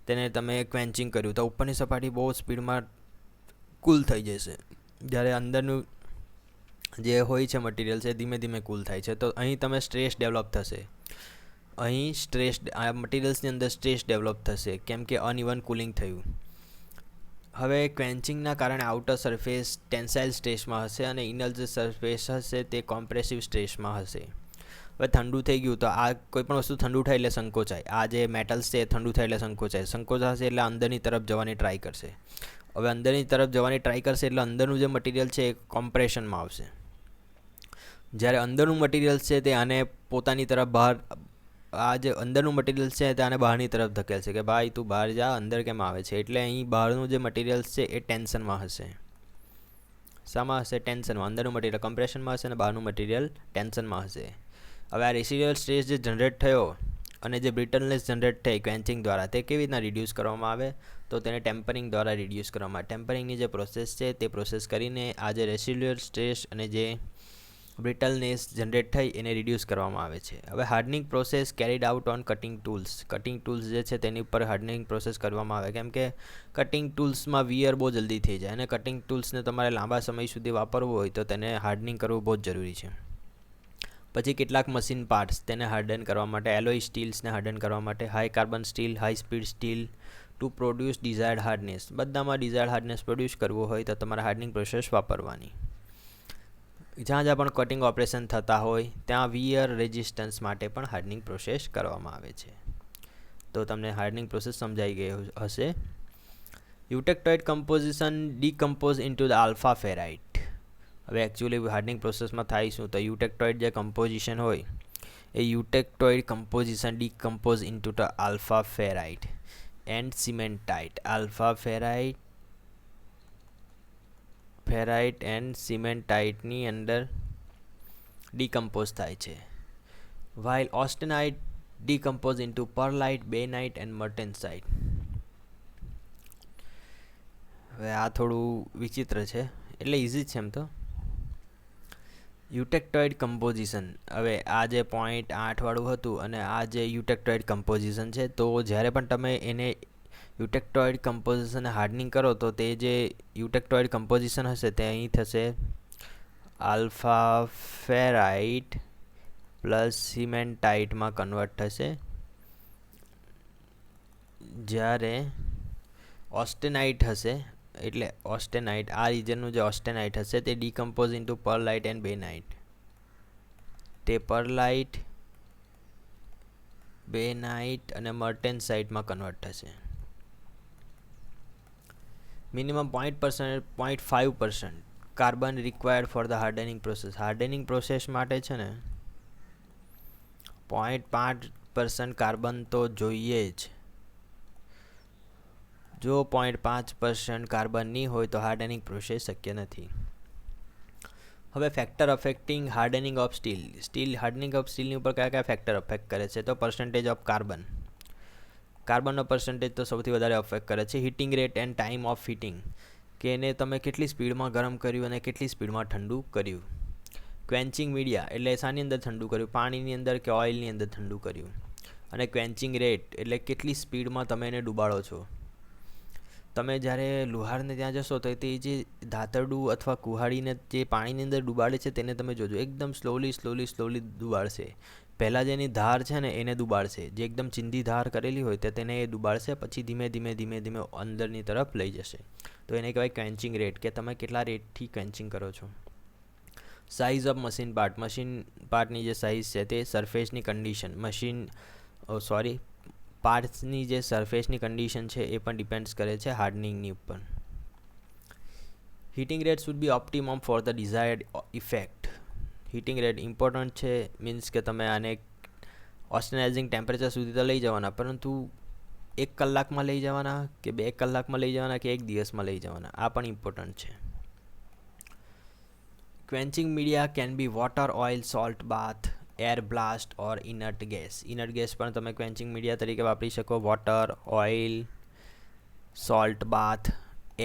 તેને તમે ક્વેન્ચિંગ કર્યું તો ઉપરની સપાટી બહુ સ્પીડમાં કૂલ થઈ જશે, જ્યારે અંદરનું જે હોય છે મટીરિયલ છે ધીમે ધીમે કૂલ થાય છે. તો અહીં તમે સ્ટ્રેસ ડેવલપ થશે. આ મટીરિયલ્સની અંદર સ્ટ્રેસ ડેવલપ થશે કેમ કે અનઇવન કુલિંગ થયું. હવે ક્વેન્ચિંગના કારણે આઉટર સરફેસ ટેન્સાઇલ સ્ટ્રેસમાં હશે અને ઇનર જે સરફેસ હશે તે કોમ્પ્રેસિવ સ્ટ્રેસમાં હશે. હવે ઠંડુ થઈ ગયું તો આ કોઈ પણ વસ્તુ ઠંડુ થાય એટલે સંકોચાય. આ જે મેટલ્સ છે એ ઠંડુ થાય એટલે સંકોચાશે એટલે અંદરની તરફ જવાની ટ્રાય કરશે. હવે અંદરની તરફ જવાની ટ્રાય કરશે એટલે અંદરનું જે મટીરિયલ છે એ કોમ્પ્રેશનમાં આવશે. જ્યારે અંદરનું મટીરિયલ છે તે આને પોતાની તરફ બહાર, આ જે અંદરનું મટીરિયલ છે તે આને બહારની તરફ ધકેલશે કે ભાઈ તું બહાર જા, અંદર કેમ આવે છે. એટલે અહીં બહારનું જે મટીરિયલ છે એ ટેન્શનમાં હશે. શામાં હશે? ટેન્શનમાં. અંદરનું મટીરિયલ કમ્પ્રેશનમાં હશે અને બહારનું મટીરિયલ ટેન્શનમાં હશે. હવે આ રેસિડ્યુઅલ સ્ટ્રેસ જે જનરેટ થયો અને જે બ્રિટલનેસ જનરેટ થઈ ક્વેન્ચિંગ દ્વારા, તે કેવી રીતના રિડ્યુસ કરવામાં આવે? તો તેને ટેમ્પરિંગ દ્વારા રિડ્યુસ કરવામાં આવે. ટેમ્પરિંગની જે પ્રોસેસ છે તે પ્રોસેસ કરીને આ જે રેસિડ્યુઅલ સ્ટ્રેસ અને જે બ્રિટલનેસ જનરેટ થઈ એને રિડ્યુસ કરવામાં આવે છે. હવે hardening process carried out on cutting tools. Cutting tools જે છે તેની ઉપર હાર્ડનિંગ પ્રોસેસ કરવામાં આવે કેમ કે કટિંગ ટૂલ્સમાં વિયર બહુ જલ્દી થઈ જાય અને કટિંગ ટૂલ્સને તમારે લાંબા સમય સુધી વાપરવું હોય તો તેને હાર્ડનિંગ કરવું બહુ જ જરૂરી છે. પછી કેટલાક મશીન પાર્ટ્સ તેને હાર્ડન કરવા માટે, એલોય સ્ટીલ્સને હાર્ડન કરવા માટે, high carbon steel, high speed steel to produce desired hardness. બધામાં ડિઝાયર્ડ હાર્ડનેસ પ્રોડ્યુસ કરવું હોય તો તમારે હાર્ડનિંગ પ્રોસેસ વાપરવાની. જ્યાં પણ કટિંગ ઓપરેશન થતા હોય ત્યાં વિયર રેઝિસ્ટન્સ માટે પણ હાર્ડનિંગ પ્રોસેસ કરવામાં આવે છે. તો તમને હાર્ડનિંગ પ્રોસેસ સમજાઈ ગઈ હશે. Eutectoid composition decompose into the alpha ferrite. હવે એકચ્યુઅલી હાર્ડનિંગ પ્રોસેસમાં થાય શું? તો યુટેક્ટોઇડ જે કમ્પોઝિશન હોય એ eutectoid composition decompose into the alpha ferrite and cementite. Alpha ferrite and સિમેન્ટાઇટની અંદર ડીકમ્પોઝ થાય છે. while austenite decompose into perlite, bainite and martensite. હવે આ થોડું વિચિત્ર છે, એટલે ઇઝી છે એમ તો. યુટેક્ટોઇડ કમ્પોઝિશન. હવે આ જે 0.8 વાળું હતું અને આ જે યુટેક્ટોઇડ કમ્પોઝિશન છે, તો જ્યારે પણ તમે એને યુટેક્ટોઇડ કમ્પોઝિશનને હાર્ડનિંગ કરો તો તે જે યુટેક્ટોઇડ કમ્પોઝિશન હશે તે અહીં થશે આલ્ફા ફેરાઇટ પ્લસ સિમેન્ટાઇટમાં કન્વર્ટ થશે. જ્યારે ઓસ્ટેનાઇટ હશે એટલે ઓસ્ટેનાઇટ, આ રીજનનું જે ઓસ્ટેનાઇટ હશે તે decompose into pearlite and bainite. તે પરલાઇટ, બેનાઇટ અને મર્ટેન્સાઇટમાં કન્વર્ટ થશે. Minimum 0.5% carbon required for the hardening process. Hardening process માટે છે ને 0.5% કાર્બન તો જોઈએ જ. જો 0.5% કાર્બન નહીં હોય તો હાર્ડનિંગ પ્રોસેસ શક્ય નથી. હવે factor affecting hardening of steel. Hardening of સ્ટીલની ઉપર કયા કયા ફેક્ટર અફેક્ટ કરે છે? તો પર્સન્ટેજ ઓફ કાર્બનનો પર્સન્ટેજ તો સૌથી વધારે અફેક્ટ કરે છે. Heating rate end time of heating, કે એને તમે કેટલી સ્પીડમાં ગરમ કર્યું અને કેટલી સ્પીડમાં ઠંડુ કર્યું. ક્વેન્ચિંગ મીડિયા એટલે શાની અંદર ઠંડુ કર્યું, પાણીની અંદર કે ઓઇલની અંદર ઠંડુ કર્યું. અને ક્વેન્ચિંગ રેટ એટલે કેટલી સ્પીડમાં તમે એને ડૂબાડો છો. તમે જ્યારે લુહારને ત્યાં જશો તો તે જે ધાતરડું અથવા કુહાડીને જે પાણીની અંદર ડૂબાડે છે તેને તમે જોજો, એકદમ સ્લોલી ડૂબાડશે. પહેલાં જેની ધાર છે ને એને ડૂબાડશે, જે એકદમ ચીંધી ધાર કરેલી હોય તે તેને એ ડૂબાડશે, પછી ધીમે ધીમે અંદરની તરફ લઈ જશે. તો એને કહેવાય ક્વેન્ચિંગ રેટ, કે તમે કેટલા રેટથી ક્વેન્ચિંગ કરો છો. સાઇઝ ઓફ મશીન પાર્ટની જે સાઇઝ છે તે સરફેસની કન્ડિશન, પાર્ટ્સની જે સરફેસની કન્ડિશન છે એ પણ ડિપેન્ડ્સ કરે છે હાર્ડનિંગની ઉપર. Heating rate should be optimum for the desired effect. Heating rate important છે, મીન્સ કે તમે આને ઓસ્ટેનાઇઝિંગ ટેમ્પરેચર સુધી તો લઈ જવાના, પરંતુ 1 કલાકમાં લઈ જવાના કે 2 કલાકમાં લઈ જવાના કે 1 દિવસમાં લઈ જવાના, આ પણ ઇમ્પોર્ટન્ટ છે. Quenching media can be water, oil, salt bath, air blast or inert gas. Inert gas પણ તમે ક્વેન્ચિંગ મીડિયા તરીકે વાપરી શકો. Water, oil, salt bath,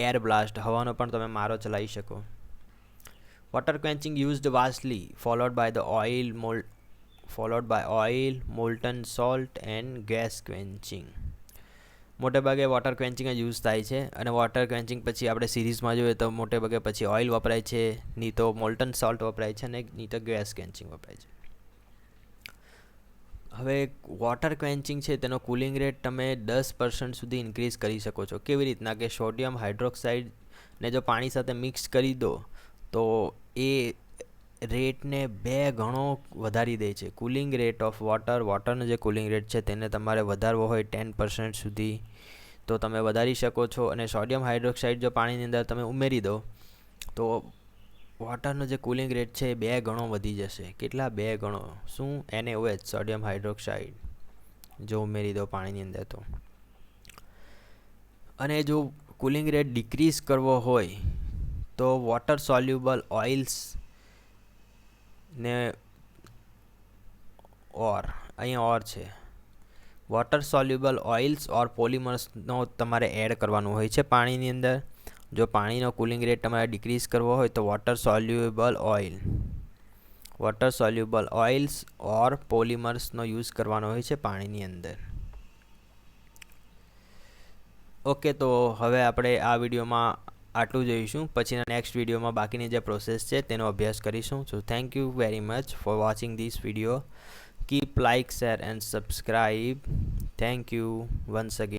air blast, હવાનો પણ તમે મારો ચલાવી શકો. Water quenching used vastly followed by oil, molten salt and gas quenching. મોટે ભાગે વોટર ક્વેન્ચિંગ જ યુઝ થાય છે, અને વોટર ક્વેન્ચિંગ પછી આપણે સિરીઝમાં જોઈએ તો મોટે ભાગે પછી ઓઇલ વપરાય છે, નહીં તો મોલ્ટન સોલ્ટ વપરાય છે, અને નહીં તો ગેસ ક્વેન્ચિંગ વપરાય છે. હવે વોટર ક્વેન્ચિંગ છે તેનો કુલિંગ રેટ તમે 10% સુધી ઇન્ક્રીઝ કરી શકો છો. કેવી રીતના કે સોડિયમ હાઇડ્રોક્સાઇડને જો પાણી સાથે મિક્સ કરી દો તો એ રેટને 2 ગણો વધારી દે છે. કુલિંગ રેટ ઓફ વોટરનો જે કુલિંગ રેટ છે તેને તમારે વધારવો હોય 10% સુધી તો તમે વધારી શકો છો. અને સોડિયમ હાઇડ્રોક્સાઇડ જો પાણીની અંદર તમે ઉમેરી દો તો વોટરનો જે કુલિંગ રેટ છે એ 2 ગણો વધી જશે. કેટલા? 2 ગણો. શું? NaOH, સોડિયમ હાઇડ્રોક્સાઇડ જો ઉમેરી દો પાણીની અંદર તો. અને જો કુલિંગ રેટ ડિક્રીઝ કરવો હોય તો વોટર સોલ્યુબલ ઓઇલ્સ ને અહીંયા છે વોટર સોલ્યુબલ ઓઇલ્સ ઓર પોલિમર્સનો તમારે એડ કરવાનું હોય છે પાણીની અંદર. જો પાણીનો કુલિંગ રેટ તમારે ડિક્રીઝ કરવો હોય તો વોટર સોલ્યુબલ ઓઇલ્સ ઓર પોલિમર્સનો યુઝ કરવાનો હોય છે પાણીની અંદર. ઓકે, તો હવે આપણે આ વિડીયોમાં આટલું જોઈશું. પછીના નેક્સ્ટ વિડીયોમાં બાકીની જે પ્રોસેસ છે તેનો અભ્યાસ કરીશું. So thank you very much for watching this video. Keep like, share and subscribe. Thank you once again.